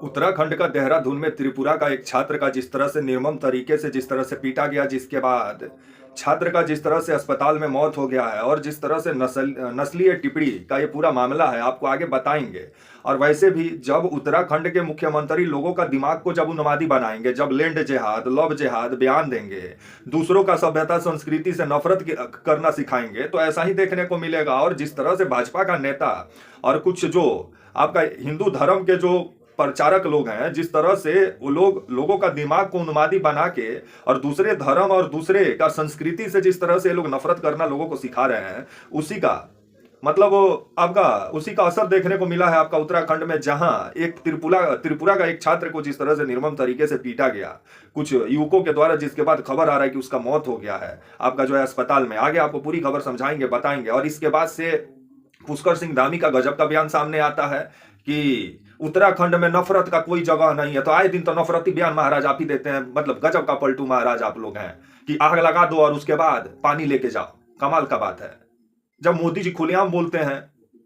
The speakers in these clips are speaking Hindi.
उत्तराखंड का देहरादून में त्रिपुरा का एक छात्र का जिस तरह से निर्मम तरीके से जिस तरह से पीटा गया, जिसके बाद छात्र का जिस तरह से अस्पताल में मौत हो गया है और जिस तरह से नस्लीय टिप्पणी का ये पूरा मामला है, आपको आगे बताएंगे। और वैसे भी जब उत्तराखंड के मुख्यमंत्री लोगों का दिमाग को जब उन्मादी बनाएंगे, जब लैंड जिहाद, लव जिहाद बयान देंगे, दूसरों का सभ्यता संस्कृति से नफरत करना सिखाएंगे, तो ऐसा ही देखने को मिलेगा। और जिस तरह से भाजपा का नेता और कुछ जो आपका हिंदू धर्म के जो प्रचारक लोग हैं, जिस तरह से वो लोगों का दिमाग को उन्मादी बना के और दूसरे धर्म और दूसरे का संस्कृति से जिस तरह से लोग नफरत करना लोगों को सिखा रहे हैं, उसी का मतलब आपका उसी का असर देखने को मिला है आपका उत्तराखंड में, जहां एक त्रिपुरा का एक छात्र को जिस तरह से निर्मम तरीके से पीटा गया कुछ युवकों के द्वारा, जिसके बाद खबर आ रहा है कि उसका मौत हो गया है आपका जो है अस्पताल में। आगे आपको पूरी खबर समझाएंगे, बताएंगे। और इसके बाद से पुष्कर सिंह धामी का गजब का बयान सामने आता है कि उत्तराखंड में नफरत का कोई जगह नहीं है। तो आए दिन तो नफरती बयान महाराज आप ही देते हैं, मतलब गजब का पलटू महाराज आप लोग हैं कि आग लगा दो और उसके बाद पानी लेके जाओ। कमाल का बात है। जब मोदी जी खुलेआम बोलते हैं,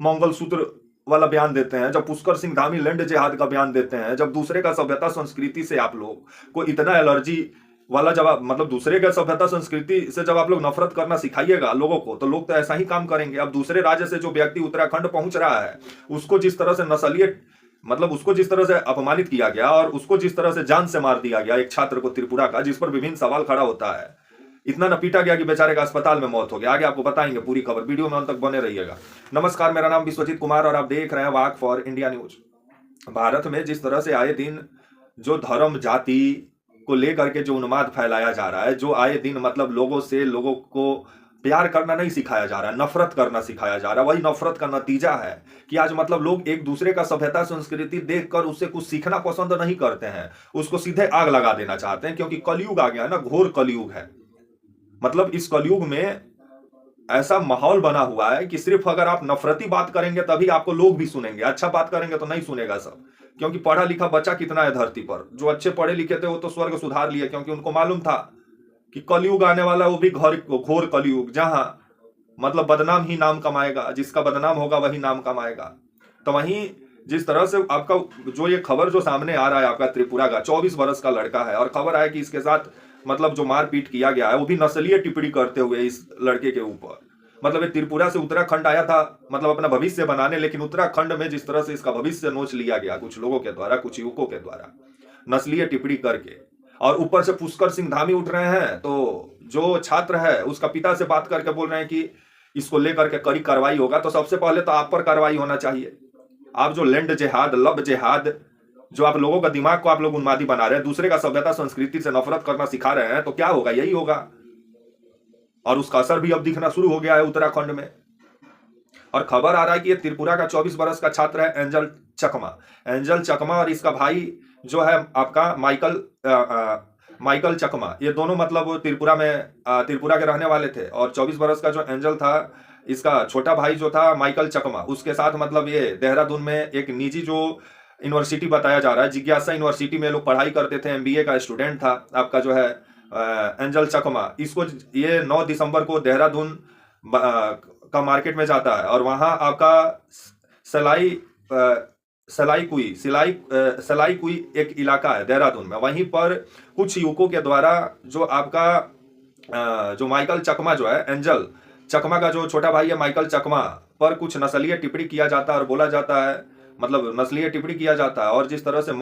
मंगलसूत्र वाला बयान देते हैं, जब पुष्कर सिंह धामी लैंड जिहाद का बयान देते हैं, जब दूसरे का सभ्यता संस्कृति से आप लोग को इतना एलर्जी वाला, जब आप मतलब दूसरे के सभ्यता संस्कृति से जब आप लोग नफरत करना सिखाइएगा लोगों को, तो लोग तो ऐसा ही काम करेंगे। अब दूसरे राज्य से जो व्यक्ति उत्तराखंड पहुंच रहा है, उसको जिस तरह से नस्लीय मतलब उसको जिस तरह से अपमानित किया गया और उसको जिस तरह से जान से मार दिया गया, एक छात्र को त्रिपुरा का, जिस पर विभिन्न सवाल खड़ा होता है, इतना न पीटा गया कि बेचारे का अस्पताल में मौत हो गया। आगे आपको बताएंगे पूरी खबर, वीडियो में अंत तक बने रहिएगा। नमस्कार, मेरा नाम विश्वजीत कुमार और आप देख रहे हैं वाक फॉर इंडिया न्यूज। भारत में जिस तरह से आए दिन जो धर्म जाति को लेकर के जो उन्माद फैलाया जा रहा है, जो आए दिन मतलब लोगों को प्यार करना नहीं सिखाया जा रहा है, नफरत करना सिखाया जा रहा है। वही नफरत का नतीजा है कि आज मतलब लोग एक दूसरे का सभ्यता संस्कृति देखकर उससे कुछ सीखना पसंद नहीं करते हैं, उसको सीधे आग लगा देना चाहते हैं। क्योंकि कलयुग आ गया है ना, घोर कलयुग है। मतलब इस कलयुग में ऐसा माहौल बना हुआ है कि सिर्फ अगर आप नफरती बात करेंगे तभी आपको लोग भी सुनेंगे, अच्छा बात करेंगे तो नहीं सुनेगा सब। क्योंकि पढ़ा लिखा बच्चा कितना है धरती पर, जो अच्छे पढ़े लिखे थे वो तो स्वर्ग सुधार लिए, क्योंकि उनको मालूम था कि कलयुग आने वाला, वो भी घोर कलयुग, जहां मतलब बदनाम ही नाम कमाएगा, जिसका बदनाम होगा वही नाम कमाएगा। तो वहीं जिस तरह से आपका जो ये खबर जो सामने आ रहा है आपका त्रिपुरा का 24 वर्ष का लड़का है, और खबर है कि इसके साथ मतलब जो मारपीट किया गया है वो भी नस्लीय टिप्पणी करते हुए इस लड़के के ऊपर। मतलब ये त्रिपुरा से उत्तराखंड आया था मतलब अपना भविष्य बनाने, लेकिन उत्तराखंड में जिस तरह से इसका भविष्य नोच लिया गया कुछ लोगों के द्वारा, कुछ युवकों के द्वारा नस्लीय टिप्पणी करके, और ऊपर से पुष्कर सिंह धामी उठ रहे हैं। तो जो छात्र है उसका पिता से बात करके बोल रहे हैं कि इसको लेकर के कड़ी कार्रवाई होगा। तो सबसे पहले तो आप पर कार्रवाई होना चाहिए। आप जो लैंड जिहाद, लव जिहाद, जो आप लोगों का दिमाग को आप लोग उन्मादी बना रहे हैं, दूसरे का सभ्यता संस्कृति से नफरत करना सिखा रहे हैं, तो क्या होगा? यही होगा। और उसका असर भी अब दिखना शुरू हो गया है उत्तराखंड में। और खबर आ रहा है कि ये त्रिपुरा का 24 वर्ष का छात्र है एंजल चकमा और इसका भाई जो है आपका माइकल चकमा। ये दोनों मतलब त्रिपुरा के रहने वाले थे। और 24 वर्ष का जो एंजल था, इसका छोटा भाई जो था माइकल चकमा, उसके साथ मतलब ये देहरादून में एक निजी जो यूनिवर्सिटी बताया जा रहा है, जिज्ञासा यूनिवर्सिटी में लोग पढ़ाई करते थे, MBA का स्टूडेंट था आपका जो है एंजल चकमा। इसको ये 9 दिसंबर को देहरादून का मार्केट में जाता है और वहां आपका सलाई कुई एक इलाका है देहरादून में, वहीं पर कुछ युवकों के द्वारा जो आपका जो माइकल चकमा जो है, एंजल चकमा का जो छोटा भाई है माइकल चकमा, पर कुछ नस्लीय टिप्पणी किया जाता है और बोला जाता है, मतलब नस्लीय टिप्पणी किया जाता है। और जिस तरह से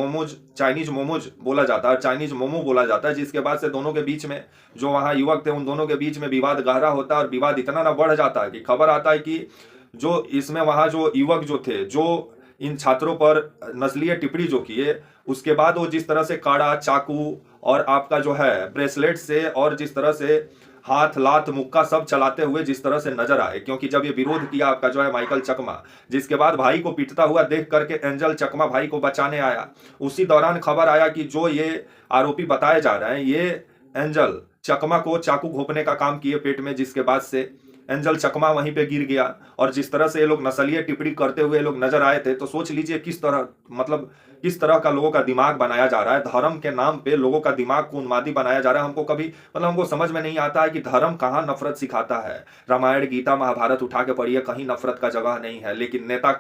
चाइनीज मोमोज बोला जाता है, चाइनीज मोमो बोला जाता है, जिसके बाद से दोनों के बीच में जो वहाँ युवक थे उन दोनों के बीच में विवाद गहरा होता है। और विवाद इतना ना बढ़ जाता है कि खबर आता है कि जो इसमें वहाँ जो युवक जो थे, जो इन छात्रों पर नस्लीय टिप्पणी जो किए, उसके बाद वो जिस तरह से काड़ा, चाकू और आपका जो है ब्रेसलेट से और जिस तरह से हाथ, लात, मुक्का सब चलाते हुए जिस तरह से नजर आए। क्योंकि जब ये विरोध किया आपका जो है माइकल चकमा, जिसके बाद भाई को पीटता हुआ देख करके एंजल चकमा भाई को बचाने आया, उसी दौरान खबर आया कि जो ये आरोपी बताए जा रहे हैं, ये एंजल चकमा को चाकू घोंपने का काम किए पेट में, जिसके बाद से एंजल चकमा वहीं पे गिर गया। और जिस तरह से ये लोग नस्लीय टिप्पणी करते हुए लोग नजर आए थे, तो सोच लीजिए किस तरह, मतलब किस तरह का लोगों का दिमाग बनाया जा रहा है। धर्म के नाम पे लोगों का दिमाग को उन्मादी बनाया जा रहा है। हमको कभी, मतलब हमको समझ में नहीं आता है कि धर्म कहाँ नफरत सिखाता है। रामायण, गीता, महाभारत उठा के पढ़िए, कहीं नफरत का जगह नहीं है। लेकिन नेता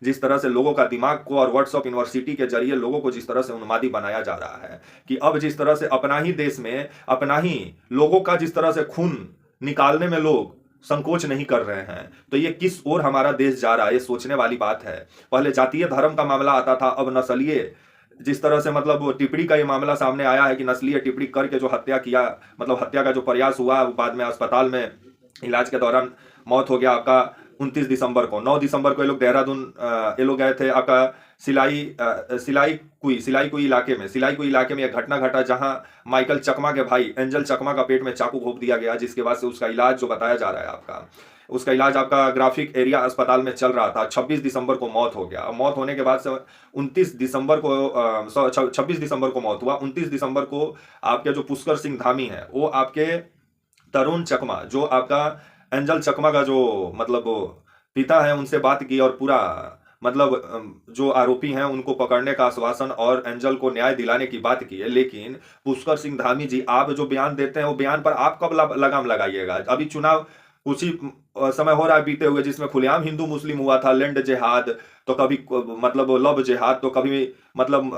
जिस तरह से लोगों का दिमाग को और व्हाट्सएप यूनिवर्सिटी के जरिए लोगों को जिस तरह से उन्मादी बनाया जा रहा है, कि अब जिस तरह से अपना ही देश में अपना ही लोगों का जिस तरह से खून निकालने में लोग संकोच नहीं कर रहे हैं, तो ये किस ओर हमारा देश जा रहा है, ये सोचने वाली बात है। पहले जातीय धर्म का मामला आता था, अब नस्लीय, जिस तरह से मतलब टिप्पणी का ये मामला सामने आया है कि नस्लीय टिप्पणी करके जो हत्या किया, मतलब हत्या का जो प्रयास हुआ, बाद में अस्पताल में इलाज के दौरान मौत हो गया आपका 29 दिसंबर को। 9 दिसंबर को ये लोग देहरादून ये लोग गए थे आपका सिलाई कुई इलाके में एक घटना घटा, जहां माइकल चकमा के भाई एंजल चकमा का पेट में चाकू घोंप दिया गया, जिसके बाद से उसका इलाज जो बताया जा रहा है आपका, उसका इलाज आपका ग्राफिक एरिया अस्पताल में चल रहा था। 26 दिसंबर को मौत हो गया। और मौत होने के बाद से 29 दिसंबर को 26 दिसंबर को मौत हुआ। 29 दिसंबर को आपके जो पुष्कर सिंह धामी है, वो आपके तरुण चकमा, जो आपका एंजल चकमा का जो मतलब पिता है, उनसे बात की और पूरा मतलब जो आरोपी हैं उनको पकड़ने का आश्वासन और एंजल को न्याय दिलाने की बात की है। लेकिन पुष्कर सिंह धामी जी, आप जो बयान देते हैं वो बयान पर आप कब लगाम लगाइएगा? अभी चुनाव कुछ ही समय हो रहा है बीते हुए, जिसमें खुलेआम हिंदू मुस्लिम हुआ था, लैंड जिहाद, तो कभी मतलब लव जिहाद, तो कभी मतलब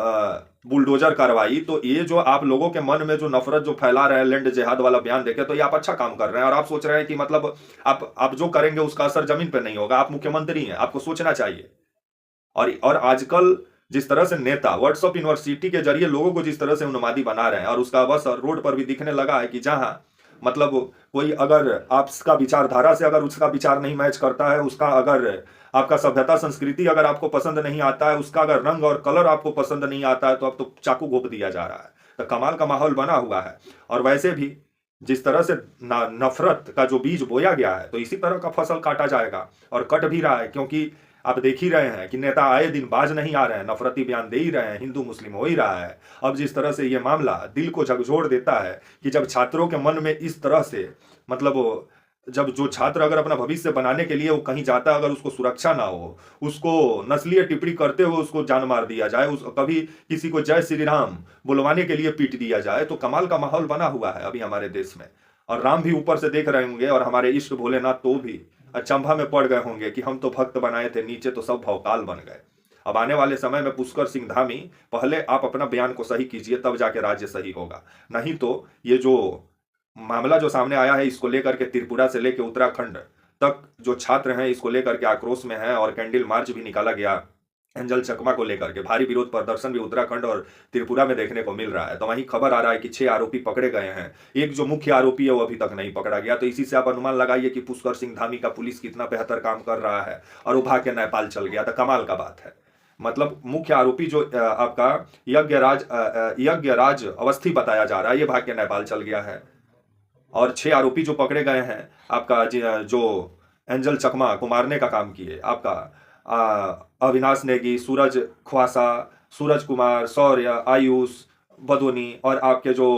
बुलडोजर कार्रवाई। तो ये जो आप लोगों के मन में जो नफरत जो फैला रहे हैं लैंड जिहाद वाला बयान देके, तो ये आप अच्छा काम कर रहे हैं। और आप सोच रहे हैं कि मतलब आप जो करेंगे उसका असर जमीन पर नहीं होगा। आप मुख्यमंत्री हैं, आपको सोचना चाहिए। और आजकल जिस तरह से नेता व्हाट्सएप यूनिवर्सिटी के जरिए लोगों को जिस तरह से उन्मादी बना रहे हैं, और उसका असर रोड पर भी दिखने लगा है कि जहां मतलब कोई अगर आपका विचारधारा से अगर उसका विचार नहीं मैच करता है, उसका अगर आपका सभ्यता संस्कृति अगर आपको पसंद नहीं आता है, उसका अगर रंग और कलर आपको पसंद नहीं आता है, तो अब तो चाकू घोंप दिया जा रहा है। तो कमाल का माहौल बना हुआ है। और वैसे भी जिस तरह से नफरत का जो बीज बोया गया है, तो इसी तरह का फसल काटा जाएगा और कट भी रहा है। क्योंकि आप देख ही रहे हैं कि नेता आए दिन बाज नहीं आ रहे हैं, नफरती बयान दे ही रहे हैं, हिंदू मुस्लिम हो ही रहा है। अब जिस तरह से ये मामला दिल को झकझोर देता है कि जब छात्रों के मन में इस तरह से मतलब जब जो छात्र अगर अपना भविष्य बनाने के लिए वो कहीं जाता है, अगर उसको सुरक्षा ना हो, उसको नस्लीय टिप्पणी करते हुए उसको जान मार दिया जाए, कभी किसी को जय श्री राम बुलवाने के लिए पीट दिया जाए, तो कमाल का माहौल बना हुआ है अभी हमारे देश में। और राम भी ऊपर से देख रहे होंगे, और हमारे इष्ट भोलेनाथ तो भी अचंभा में पड़ गए होंगे कि हम तो भक्त बनाए थे, नीचे तो सब भौकाल बन गए। अब आने वाले समय में पुष्कर सिंह धामी, पहले आप अपना बयान को सही कीजिए, तब जाके राज्य सही होगा। नहीं तो ये जो मामला जो सामने आया है, इसको लेकर के त्रिपुरा से लेकर उत्तराखंड तक जो छात्र हैं, इसको लेकर के आक्रोश में हैं, और कैंडल मार्च भी निकाला गया एंजल चकमा को लेकर के। भारी विरोध प्रदर्शन भी उत्तराखंड और त्रिपुरा में देखने को मिल रहा है। तो वहीं खबर आ रहा है कि 6 आरोपी पकड़े गए हैं, एक जो मुख्य आरोपी है वो अभी तक नहीं पकड़ा गया। तो इसी से आप अनुमान लगाइए कि पुष्कर सिंह धामी का पुलिस कितना बेहतर काम कर रहा है, और वो भाग के नेपाल चल गया। तो कमाल का बात है। मतलब मुख्य आरोपी जो आपका यज्ञराज अवस्थी बताया जा रहा है, ये भाग के नेपाल चल गया है। और 6 आरोपी जो पकड़े गए हैं आपका, जो एंजल चकमा को मारने का काम किए, आपका अविनाश नेगी, सूरज ख्वासा, सूरज कुमार, शौर्य, आयुष बदोनी, और आपके जो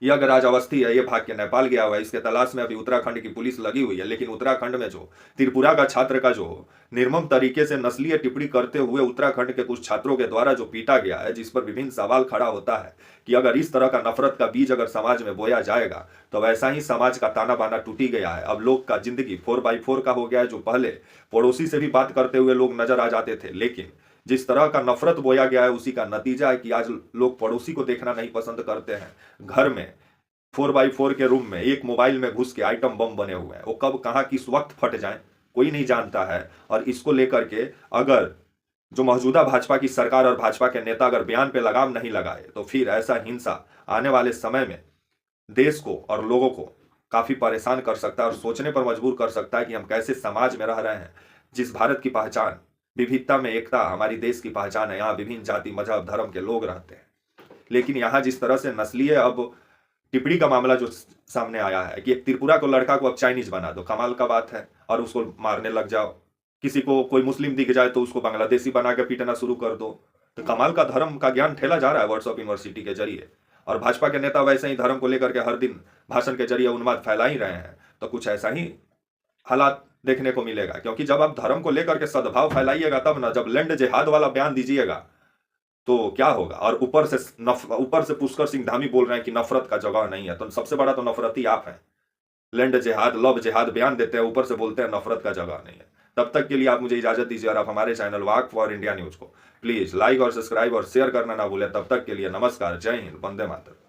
यज्ञराज अवस्थी है, ये भाग के नेपाल गया हुआ है। इसके तलाश में अभी उत्तराखंड की पुलिस लगी हुई है। लेकिन उत्तराखंड में जो त्रिपुरा का छात्र का जो निर्मम तरीके से नस्लीय टिप्पणी करते हुए उत्तराखंड के कुछ छात्रों के द्वारा जो पीटा गया है, जिस पर विभिन्न सवाल खड़ा होता है कि अगर इस तरह का नफरत का बीज अगर समाज में बोया जाएगा, तो वैसा ही समाज का ताना बाना टूटी गया है। अब लोग का जिंदगी 4x4 का हो गया है। जो पहले पड़ोसी से भी बात करते हुए लोग नजर आ जाते थे, लेकिन जिस तरह का नफरत बोया गया है, उसी का नतीजा है कि आज लोग पड़ोसी को देखना नहीं पसंद करते हैं। घर में 4x4 के रूम में एक मोबाइल में घुस के आइटम बम बने हुए हैं, वो कब कहाँ किस वक्त फट जाए कोई नहीं जानता है। और इसको लेकर के अगर जो मौजूदा भाजपा की सरकार और भाजपा के नेता अगर बयान पे लगाम नहीं लगाए, तो फिर ऐसा हिंसा आने वाले समय में देश को और लोगों को काफी परेशान कर सकता है, और सोचने पर मजबूर कर सकता है कि हम कैसे समाज में रह रहे हैं। जिस भारत की पहचान विविधता में एकता हमारी देश की पहचान है, यहाँ विभिन्न जाति मजहब धर्म के लोग रहते हैं। लेकिन यहाँ जिस तरह से नस्लीय अब टिप्पणी का मामला जो सामने आया है कि एक त्रिपुरा को लड़का को अब चाइनीज बना दो, कमाल का बात है, और उसको मारने लग जाओ। किसी को कोई मुस्लिम दिख जाए तो उसको बांग्लादेशी बना के पीटना शुरू कर दो। तो कमाल का धर्म का ज्ञान ठेला जा रहा है व्हाट्सएप यूनिवर्सिटी के जरिए। और भाजपा के नेता वैसे ही धर्म को लेकर के हर दिन भाषण के जरिए उन्माद फैला ही रहे हैं। तो कुछ ऐसा ही हालात देखने को मिलेगा। क्योंकि जब आप धर्म को लेकर के सद्भाव फैलाइएगा तब ना, जब लैंड जिहाद वाला बयान दीजिएगा तो क्या होगा। और ऊपर से पुष्कर सिंह धामी बोल रहे हैं कि नफरत का जगह नहीं है, तो सबसे बड़ा तो नफरती आप हैं। लैंड जिहाद, लव जिहाद बयान देते हैं, ऊपर से बोलते हैं नफरत का जगह नहीं है। तब तक के लिए आप मुझे इजाजत दीजिए और आप हमारे channel walk for India news को प्लीज लाइक और सब्सक्राइब और शेयर करना ना भूलें। तब तक के लिए नमस्कार, जय हिंद, वंदे मातरम।